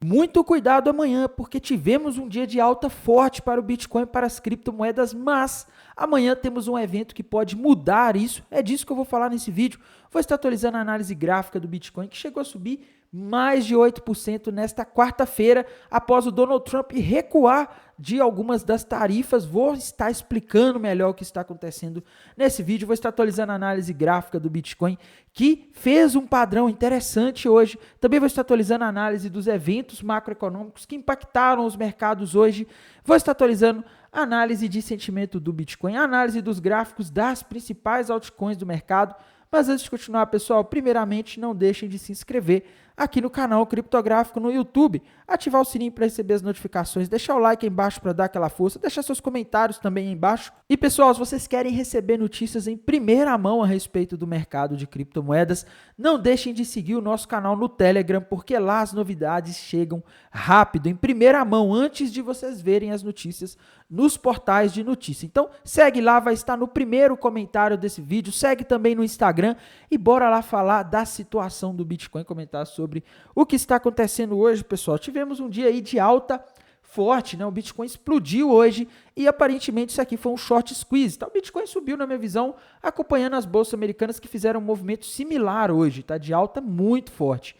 Muito cuidado amanhã, porque tivemos um dia de alta forte para o Bitcoin e para as criptomoedas, mas amanhã temos um evento que pode mudar isso. É disso que eu vou falar nesse vídeo. Vou estar atualizando a análise gráfica do Bitcoin, que chegou a subir mais de 8% nesta quarta-feira, após o Donald Trump recuar de algumas das tarifas. Vou estar explicando melhor o que está acontecendo nesse vídeo. Vou estar atualizando a análise gráfica do Bitcoin, que fez um padrão interessante hoje. Também vou estar atualizando a análise dos eventos macroeconômicos que impactaram os mercados hoje. Vou estar atualizando a análise de sentimento do Bitcoin, a análise dos gráficos das principais altcoins do mercado. Mas antes de continuar, pessoal, primeiramente não deixem de se inscrever aqui no canal Criptográfico no YouTube, ativar o sininho para receber as notificações, deixar o like aí embaixo para dar aquela força, deixar seus comentários também aí embaixo. E pessoal, se vocês querem receber notícias em primeira mão a respeito do mercado de criptomoedas, não deixem de seguir o nosso canal no Telegram, porque lá as novidades chegam rápido, em primeira mão, antes de vocês verem as notícias nos portais de notícia. Então, segue lá, vai estar no primeiro comentário desse vídeo, segue também no Instagram e bora lá falar da situação do Bitcoin, comentar sobre o que está acontecendo hoje, pessoal. Tivemos um dia aí de alta forte, né? O Bitcoin explodiu hoje e aparentemente isso aqui foi um short squeeze, tá? O Bitcoin subiu, na minha visão, acompanhando as bolsas americanas que fizeram um movimento similar hoje, tá? De alta muito forte.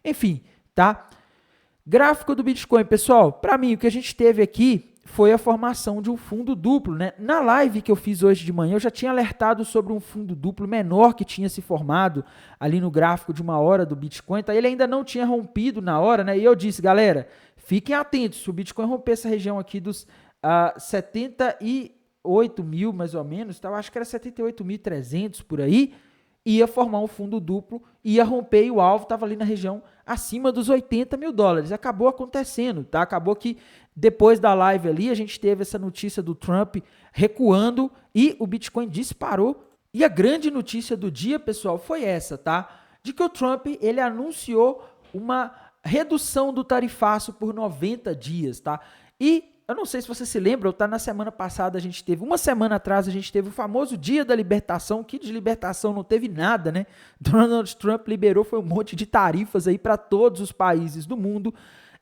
Enfim, tá? Gráfico do Bitcoin, pessoal, para mim o que a gente teve aqui foi a formação de um fundo duplo, né? Na live que eu fiz hoje de manhã, eu já tinha alertado sobre um fundo duplo menor que tinha se formado ali no gráfico de 1 hora do Bitcoin, tá? Ele ainda não tinha rompido na hora, né? E eu disse, galera, fiquem atentos, se o Bitcoin romper essa região aqui dos 78 mil, mais ou menos, tá? Eu acho que era 78.300 por aí, ia formar um fundo duplo, ia romper e o alvo estava ali na região acima dos 80 mil dólares. Acabou acontecendo, tá? Acabou que depois da live ali a gente teve essa notícia do Trump recuando e o Bitcoin disparou. E a grande notícia do dia, pessoal, foi essa, tá? De que o Trump, ele anunciou uma redução do tarifaço por 90 dias, tá? E eu não sei se você se lembra, tá? Na semana passada a gente teve, uma semana atrás a gente teve o famoso Dia da Libertação, que de libertação não teve nada, né? Donald Trump liberou, foi um monte de tarifas aí para todos os países do mundo.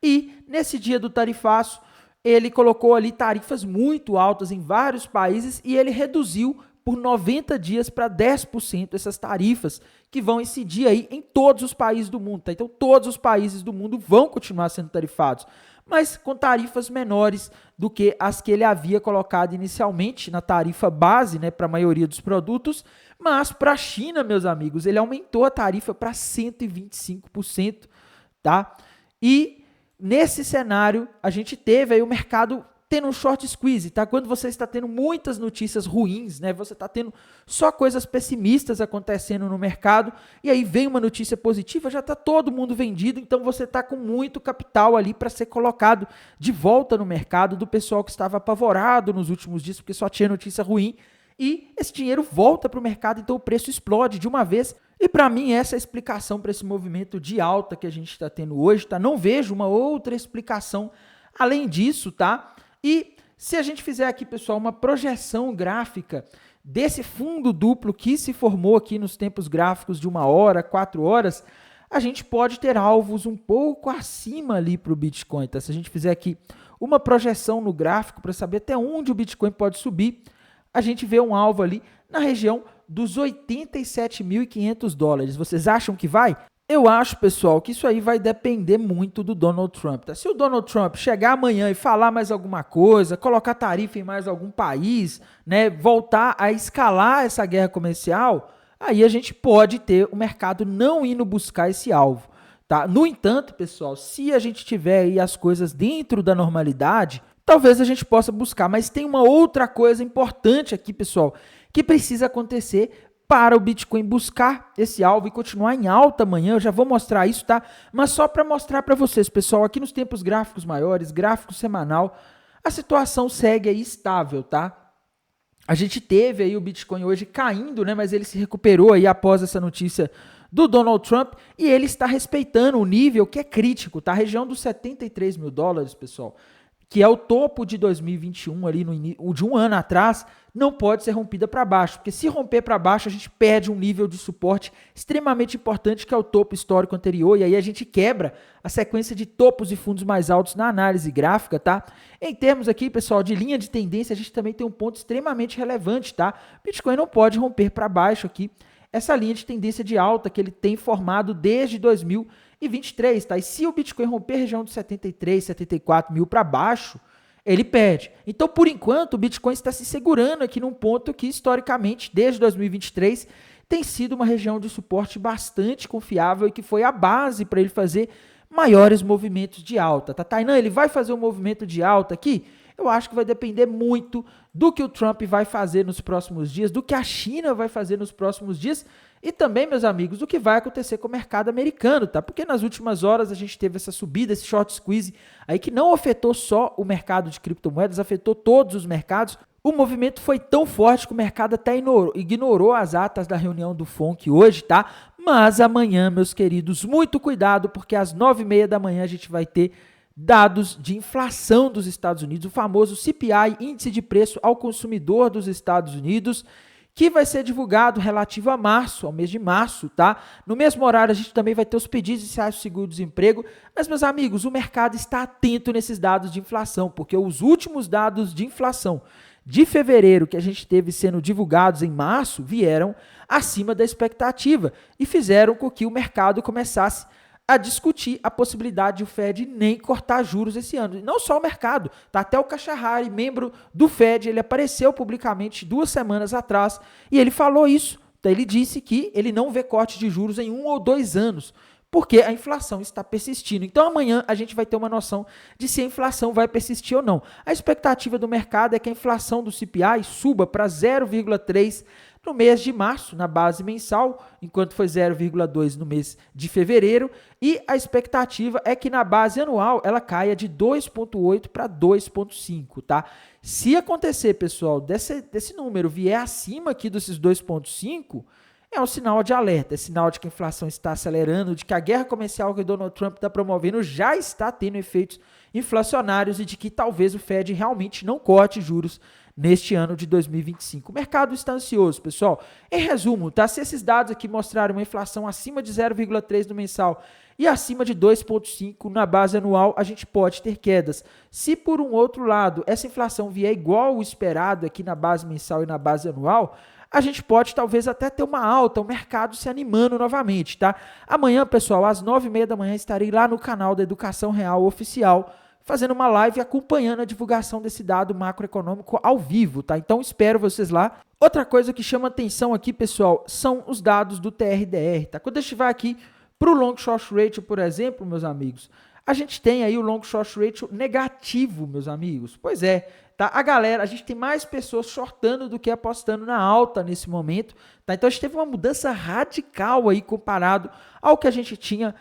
E nesse dia do tarifaço, ele colocou ali tarifas muito altas em vários países e ele reduziu por 90 dias para 10% essas tarifas que vão incidir aí em todos os países do mundo, tá? Então todos os países do mundo vão continuar sendo tarifados, mas com tarifas menores do que as que ele havia colocado inicialmente na tarifa base, né, para a maioria dos produtos, mas para a China, meus amigos, ele aumentou a tarifa para 125%, tá? E nesse cenário, a gente teve aí o mercado tendo um short squeeze, tá? Quando você está tendo muitas notícias ruins, né? Você está tendo só coisas pessimistas acontecendo no mercado, e aí vem uma notícia positiva, já está todo mundo vendido, então você está com muito capital ali para ser colocado de volta no mercado do pessoal que estava apavorado nos últimos dias, porque só tinha notícia ruim, e esse dinheiro volta para o mercado, então o preço explode de uma vez. E para mim essa é a explicação para esse movimento de alta que a gente está tendo hoje, tá? Não vejo uma outra explicação além disso, tá? E se a gente fizer aqui, pessoal, uma projeção gráfica desse fundo duplo que se formou aqui nos tempos gráficos de 1 hora, 4 horas, a gente pode ter alvos um pouco acima ali para o Bitcoin, tá? Se a gente fizer aqui uma projeção no gráfico para saber até onde o Bitcoin pode subir, a gente vê um alvo ali na região dos 87.500 dólares. Vocês acham que vai? Eu acho, pessoal, que isso aí vai depender muito do Donald Trump, tá? Se o Donald Trump chegar amanhã e falar mais alguma coisa, colocar tarifa em mais algum país, né, voltar a escalar essa guerra comercial, aí a gente pode ter o mercado não indo buscar esse alvo, tá? No entanto, pessoal, se a gente tiver aí as coisas dentro da normalidade, talvez a gente possa buscar, mas tem uma outra coisa importante aqui, pessoal, que precisa acontecer para o Bitcoin buscar esse alvo e continuar em alta amanhã. Eu já vou mostrar isso, tá? Mas só para mostrar para vocês, pessoal, aqui nos tempos gráficos maiores, gráfico semanal, a situação segue aí estável, tá? A gente teve aí o Bitcoin hoje caindo, né? Mas ele se recuperou aí após essa notícia do Donald Trump e ele está respeitando o nível que é crítico, tá? A região dos 73 mil dólares, pessoal, que é o topo de 2021 ali de um ano atrás, não pode ser rompida para baixo, porque se romper para baixo a gente perde um nível de suporte extremamente importante que é o topo histórico anterior, e aí a gente quebra a sequência de topos e fundos mais altos na análise gráfica, tá? Em termos aqui, pessoal, de linha de tendência, a gente também tem um ponto extremamente relevante, tá? Bitcoin não pode romper para baixo aqui essa linha de tendência de alta que ele tem formado desde 2023, tá? E se o Bitcoin romper a região de 73, 74 mil para baixo, ele perde. Então, por enquanto, o Bitcoin está se segurando aqui num ponto que, historicamente, desde 2023, tem sido uma região de suporte bastante confiável e que foi a base para ele fazer maiores movimentos de alta, tá? Tainan, ele vai fazer um movimento de alta aqui? Eu acho que vai depender muito do que o Trump vai fazer nos próximos dias, do que a China vai fazer nos próximos dias e também, meus amigos, do que vai acontecer com o mercado americano, tá? Porque nas últimas horas a gente teve essa subida, esse short squeeze aí que não afetou só o mercado de criptomoedas, afetou todos os mercados. O movimento foi tão forte que o mercado até ignorou as atas da reunião do FONC hoje, tá? Mas amanhã, meus queridos, muito cuidado, porque às 9h30 da manhã a gente vai ter dados de inflação dos Estados Unidos, o famoso CPI, Índice de Preço ao Consumidor dos Estados Unidos, que vai ser divulgado relativo a março, ao mês de março, tá? No mesmo horário a gente também vai ter os pedidos iniciais de seguro-desemprego, mas, meus amigos, o mercado está atento nesses dados de inflação, porque os últimos dados de inflação de fevereiro que a gente teve sendo divulgados em março vieram acima da expectativa e fizeram com que o mercado começasse a discutir a possibilidade de o Fed nem cortar juros esse ano. E não só o mercado, tá? Até o Kashahari, membro do Fed, ele apareceu publicamente 2 semanas atrás e ele falou isso. Então, ele disse que ele não vê corte de juros em 1 ou 2 anos, porque a inflação está persistindo. Então, amanhã a gente vai ter uma noção de se a inflação vai persistir ou não. A expectativa do mercado é que a inflação do CPI suba para 0,3% no mês de março, na base mensal, enquanto foi 0,2% no mês de fevereiro, e a expectativa é que na base anual ela caia de 2,8% para 2,5%, tá? Se acontecer, pessoal, desse número vier acima aqui desses 2,5%, é um sinal de alerta, é sinal de que a inflação está acelerando, de que a guerra comercial que o Donald Trump está promovendo já está tendo efeitos inflacionários e de que talvez o Fed realmente não corte juros neste ano de 2025. O mercado está ansioso, pessoal. Em resumo, tá? Se esses dados aqui mostrarem uma inflação acima de 0,3% no mensal e acima de 2,5% na base anual, a gente pode ter quedas. Se, por um outro lado, essa inflação vier igual o esperado aqui na base mensal e na base anual, a gente pode talvez até ter uma alta, o mercado se animando novamente, tá? Amanhã, pessoal, às 9h30 da manhã, estarei lá no canal da Educação Real Oficial, fazendo uma live acompanhando a divulgação desse dado macroeconômico ao vivo, tá? Então, espero vocês lá. Outra coisa que chama atenção aqui, pessoal, são os dados do TRDR, tá? Quando a gente vai aqui para o Long Short Ratio, por exemplo, meus amigos, a gente tem aí o Long Short Ratio negativo, meus amigos. Pois é, tá? A gente tem mais pessoas shortando do que apostando na alta nesse momento, tá? Então, a gente teve uma mudança radical aí comparado ao que a gente tinha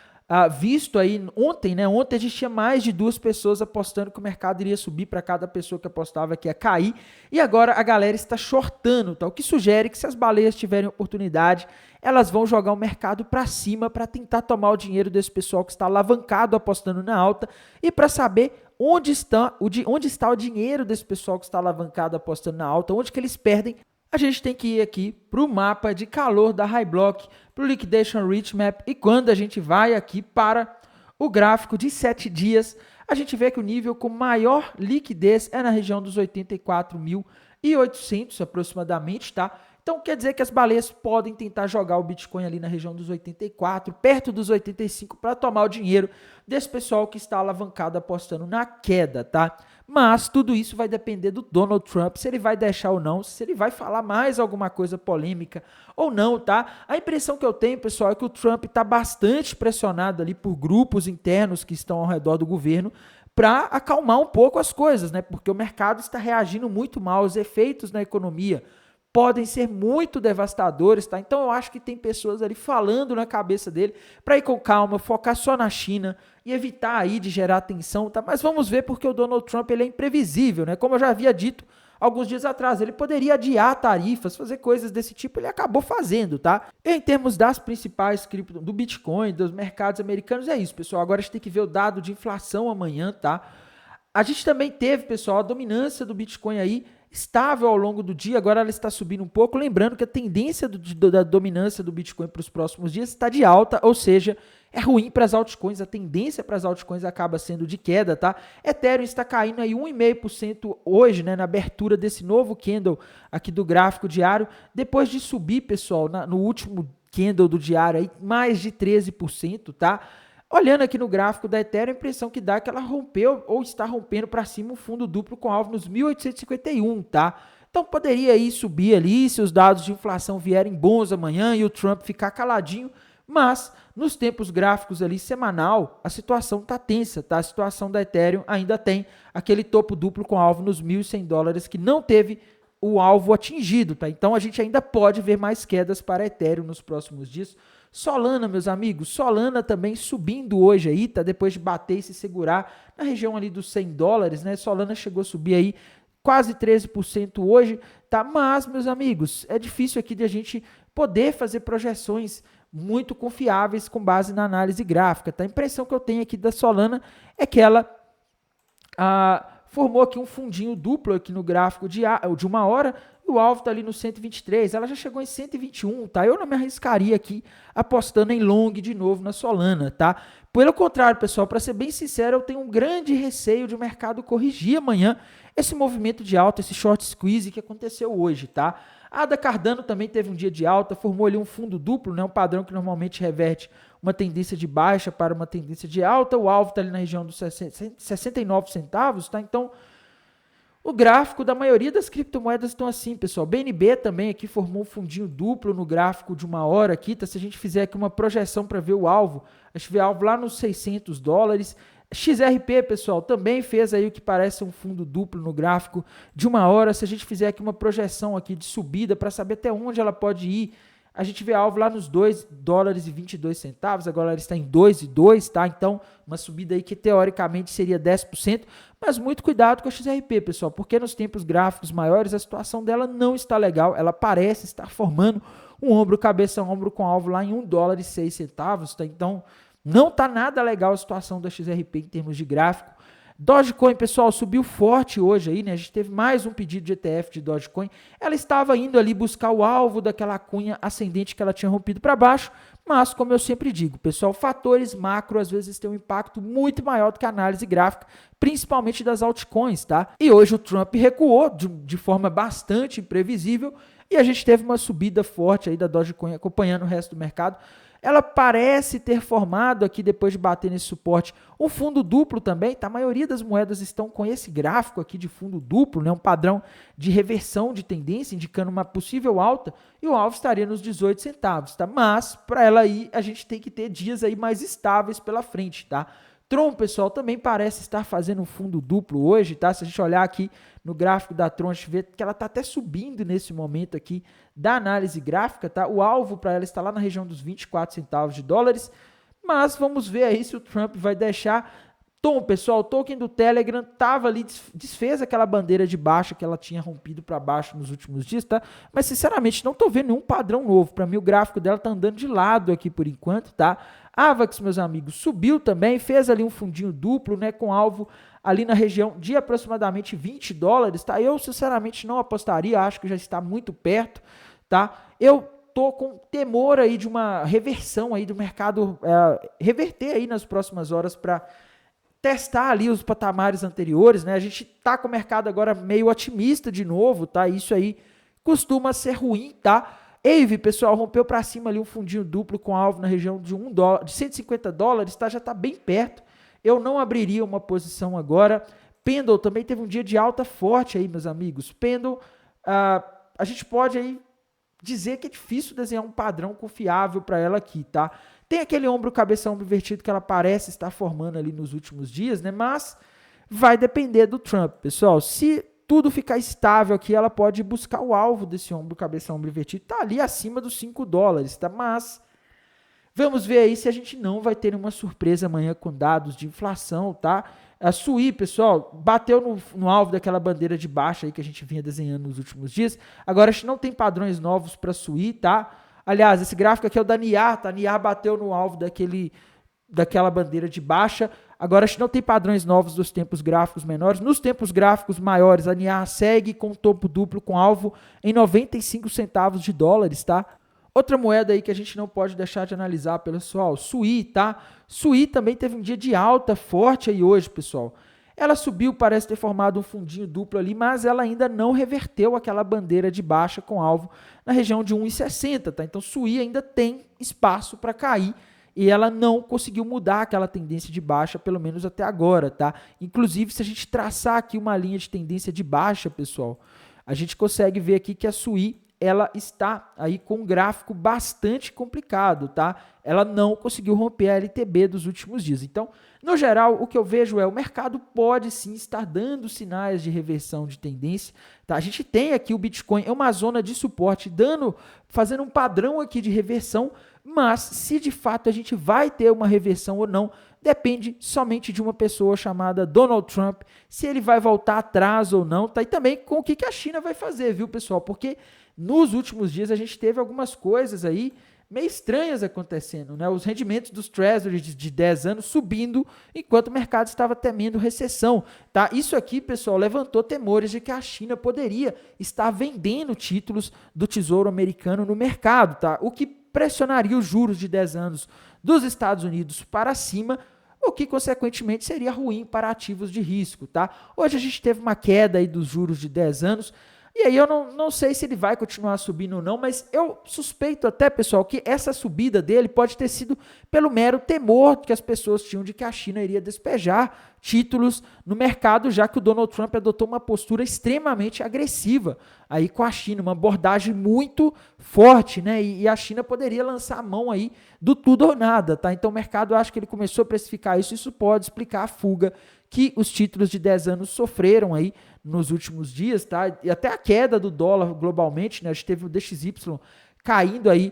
visto aí ontem, né? Ontem a gente tinha mais de 2 pessoas apostando que o mercado iria subir para cada pessoa que apostava que ia cair. E agora a galera está shortando, tá? O que sugere que se as baleias tiverem oportunidade, elas vão jogar o mercado para cima para tentar tomar o dinheiro desse pessoal que está alavancado apostando na alta e para saber onde está o dinheiro desse pessoal que está alavancado apostando na alta, onde que eles perdem. A gente tem que ir aqui para o mapa de calor da High Block, para o Liquidation Rich Map, e quando a gente vai aqui para o gráfico de 7 dias, a gente vê que o nível com maior liquidez é na região dos 84.800 aproximadamente, tá? Então quer dizer que as baleias podem tentar jogar o Bitcoin ali na região dos 84, perto dos 85, para tomar o dinheiro desse pessoal que está alavancado apostando na queda, tá? Mas tudo isso vai depender do Donald Trump, se ele vai deixar ou não, se ele vai falar mais alguma coisa polêmica ou não, tá? A impressão que eu tenho, pessoal, é que o Trump está bastante pressionado ali por grupos internos que estão ao redor do governo para acalmar um pouco as coisas, né? Porque o mercado está reagindo muito mal, os efeitos na economia podem ser muito devastadores, tá? Então eu acho que tem pessoas ali falando na cabeça dele para ir com calma, focar só na China e evitar aí de gerar tensão, tá? Mas vamos ver, porque o Donald Trump ele é imprevisível, né? Como eu já havia dito alguns dias atrás, ele poderia adiar tarifas, fazer coisas desse tipo, ele acabou fazendo, tá? Em termos das principais cripto, do Bitcoin, dos mercados americanos, é isso, pessoal. Agora a gente tem que ver o dado de inflação amanhã, tá? A gente também teve, pessoal, a dominância do Bitcoin aí estável ao longo do dia, agora ela está subindo um pouco, lembrando que a tendência da dominância do Bitcoin para os próximos dias está de alta, ou seja, é ruim para as altcoins, a tendência para as altcoins acaba sendo de queda, tá? Ethereum está caindo aí 1,5% hoje, né, na abertura desse novo candle aqui do gráfico diário, depois de subir, pessoal, no último candle do diário aí, mais de 13%, tá? Olhando aqui no gráfico da Ethereum, a impressão que dá é que ela rompeu ou está rompendo para cima o fundo duplo com alvo nos 1.851, tá? Então poderia aí subir ali se os dados de inflação vierem bons amanhã e o Trump ficar caladinho, mas nos tempos gráficos ali semanal, a situação tá tensa, tá? A situação da Ethereum ainda tem aquele topo duplo com alvo nos $1.100 que não teve o alvo atingido, tá? Então a gente ainda pode ver mais quedas para a Ethereum nos próximos dias. Solana, meus amigos, Solana também subindo hoje aí, tá? Depois de bater e se segurar na região ali dos $100, né? Solana chegou a subir aí quase 13% hoje, tá? Mas, meus amigos, é difícil aqui de a gente poder fazer projeções muito confiáveis com base na análise gráfica, tá? A impressão que eu tenho aqui da Solana é que ela formou aqui um fundinho duplo aqui no gráfico de uma hora, e o alvo está ali no 123, ela já chegou em 121, tá? Eu não me arriscaria aqui apostando em long de novo na Solana, tá? Pelo contrário, pessoal, para ser bem sincero, eu tenho um grande receio de o mercado corrigir amanhã esse movimento de alta, esse short squeeze que aconteceu hoje, tá? A ADA Cardano também teve um dia de alta, formou ali um fundo duplo, né? Um padrão que normalmente reverte uma tendência de baixa para uma tendência de alta, o alvo está ali na região dos 69 centavos, tá? Então, o gráfico da maioria das criptomoedas estão assim, pessoal. BNB também aqui formou um fundinho duplo no gráfico de uma hora aqui, tá? Se a gente fizer aqui uma projeção para ver o alvo, a gente vê alvo lá nos $600. XRP, pessoal, também fez aí o que parece um fundo duplo no gráfico de uma hora. Se a gente fizer aqui uma projeção aqui de subida para saber até onde ela pode ir, a gente vê alvo lá nos $2,22, agora ela está em 2,02, tá? Então, uma subida aí que teoricamente seria 10%, mas muito cuidado com a XRP, pessoal, porque nos tempos gráficos maiores a situação dela não está legal, ela parece estar formando um ombro, cabeça, ombro com alvo lá em $1,06, tá? Então, não está nada legal a situação da XRP em termos de gráfico. Dogecoin, pessoal, subiu forte hoje aí, né? A gente teve mais um pedido de ETF de Dogecoin. Ela estava indo ali buscar o alvo daquela cunha ascendente que ela tinha rompido para baixo, mas, como eu sempre digo, pessoal, fatores macro às vezes têm um impacto muito maior do que a análise gráfica, principalmente das altcoins, tá? E hoje o Trump recuou de forma bastante imprevisível e a gente teve uma subida forte aí da Dogecoin acompanhando o resto do mercado. Ela parece ter formado aqui, depois de bater nesse suporte, um fundo duplo também, tá? A maioria das moedas estão com esse gráfico aqui de fundo duplo, né? Um padrão de reversão de tendência, indicando uma possível alta, e o alvo estaria nos 18 centavos, tá? Mas, para ela ir, a gente tem que ter dias aí mais estáveis pela frente, tá? Tron, pessoal, também parece estar fazendo um fundo duplo hoje, tá? Se a gente olhar aqui no gráfico da Tron, a gente vê que ela está até subindo nesse momento aqui da análise gráfica, tá? O alvo para ela está lá na região dos 24 centavos de dólares, mas vamos ver aí se o Trump vai deixar. Tom, pessoal, o token do Telegram estava ali, desfez aquela bandeira de baixa que ela tinha rompido para baixo nos últimos dias, tá? Mas, sinceramente, não estou vendo nenhum padrão novo. Para mim, o gráfico dela está andando de lado aqui por enquanto, tá? Avax, meus amigos, subiu também, fez ali um fundinho duplo, né, com alvo ali na região de aproximadamente $20, tá? Eu, sinceramente, não apostaria, acho que já está muito perto, tá? Eu tô com temor aí de uma reversão aí do mercado, reverter aí nas próximas horas para testar ali os patamares anteriores, né? A gente tá com o mercado agora meio otimista de novo, tá? Isso aí costuma ser ruim, tá? AVE, pessoal, rompeu para cima ali um fundinho duplo com alvo na região de $1, de $150, tá? Já tá bem perto. Eu não abriria uma posição agora. Pendle também teve um dia de alta forte aí, meus amigos. Pendle, a gente pode aí dizer que é difícil desenhar um padrão confiável para ela aqui, tá? Tem aquele ombro, cabeça, ombro invertido que ela parece estar formando ali nos últimos dias, né? Mas vai depender do Trump, pessoal. Se tudo ficar estável aqui, ela pode buscar o alvo desse ombro, cabeça, ombro invertido. Tá ali acima dos $5, tá? Mas vamos ver aí se a gente não vai ter uma surpresa amanhã com dados de inflação, tá? A SUI, pessoal, bateu no alvo daquela bandeira de baixa aí que a gente vinha desenhando nos últimos dias. Agora a gente não tem padrões novos para SUI, tá? Aliás, esse gráfico aqui é o da NIAR, tá? A NIAR bateu no alvo daquela bandeira de baixa. Agora a gente não tem padrões novos dos tempos gráficos menores. Nos tempos gráficos maiores, a NIAR segue com topo duplo com alvo em 95 centavos de dólares, tá? Outra moeda aí que a gente não pode deixar de analisar, pessoal, SUI, tá? SUI também teve um dia de alta forte aí hoje, pessoal. Ela subiu, parece ter formado um fundinho duplo ali, mas ela ainda não reverteu aquela bandeira de baixa com alvo na região de 1,60, tá? Então, SUI ainda tem espaço para cair e ela não conseguiu mudar aquela tendência de baixa, pelo menos até agora, tá? Inclusive, se a gente traçar aqui uma linha de tendência de baixa, pessoal, a gente consegue ver aqui que a SUI ela está aí com um gráfico bastante complicado, tá? Ela não conseguiu romper a LTB dos últimos dias. Então, no geral, o que eu vejo é o mercado pode sim estar dando sinais de reversão de tendência, tá? A gente tem aqui o Bitcoin, é uma zona de suporte, fazendo um padrão aqui de reversão, mas se de fato a gente vai ter uma reversão ou não, depende somente de uma pessoa chamada Donald Trump, se ele vai voltar atrás ou não, tá? E também com o que a China vai fazer, viu, pessoal? Porque nos últimos dias a gente teve algumas coisas aí meio estranhas acontecendo, né? Os rendimentos dos Treasuries de 10 anos subindo enquanto o mercado estava temendo recessão, tá? Isso aqui, pessoal, levantou temores de que a China poderia estar vendendo títulos do Tesouro Americano no mercado, tá? O que pressionaria os juros de 10 anos dos Estados Unidos para cima, o que consequentemente seria ruim para ativos de risco, tá? Hoje a gente teve uma queda aí dos juros de 10 anos, e aí eu não sei se ele vai continuar subindo ou não, mas eu suspeito até, pessoal, que essa subida dele pode ter sido pelo mero temor que as pessoas tinham de que a China iria despejar títulos no mercado, já que o Donald Trump adotou uma postura extremamente agressiva aí com a China, uma abordagem muito forte, né? E a China poderia lançar a mão aí do tudo ou nada, tá? Então o mercado, eu acho que ele começou a precificar isso pode explicar a fuga que os títulos de 10 anos sofreram aí nos últimos dias, tá? E até a queda do dólar globalmente, né? A gente teve o DXY caindo aí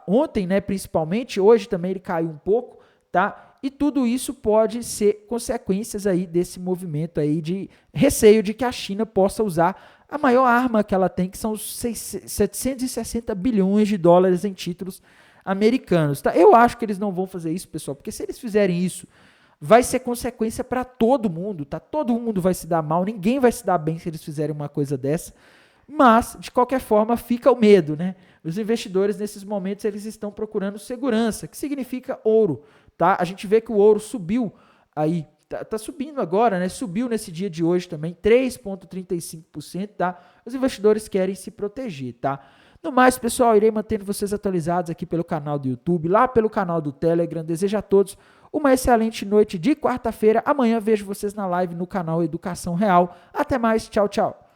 ontem, né? Principalmente, hoje também ele caiu um pouco, tá? E tudo isso pode ser consequências aí desse movimento aí de receio de que a China possa usar a maior arma que ela tem, que são os 760 bilhões de dólares em títulos americanos, tá? Eu acho que eles não vão fazer isso, pessoal, porque se eles fizerem isso, vai ser consequência para todo mundo, tá? Todo mundo vai se dar mal, ninguém vai se dar bem se eles fizerem uma coisa dessa, mas, de qualquer forma, fica o medo, né? Os investidores, nesses momentos, eles estão procurando segurança, que significa ouro, tá? A gente vê que o ouro subiu aí, tá subindo agora, né? Subiu nesse dia de hoje também, 3,35%, tá? Os investidores querem se proteger, tá? No mais, pessoal, irei mantendo vocês atualizados aqui pelo canal do YouTube, lá pelo canal do Telegram. Desejo a todos uma excelente noite de quarta-feira. Amanhã vejo vocês na live no canal Educação Real. Até mais, tchau, tchau.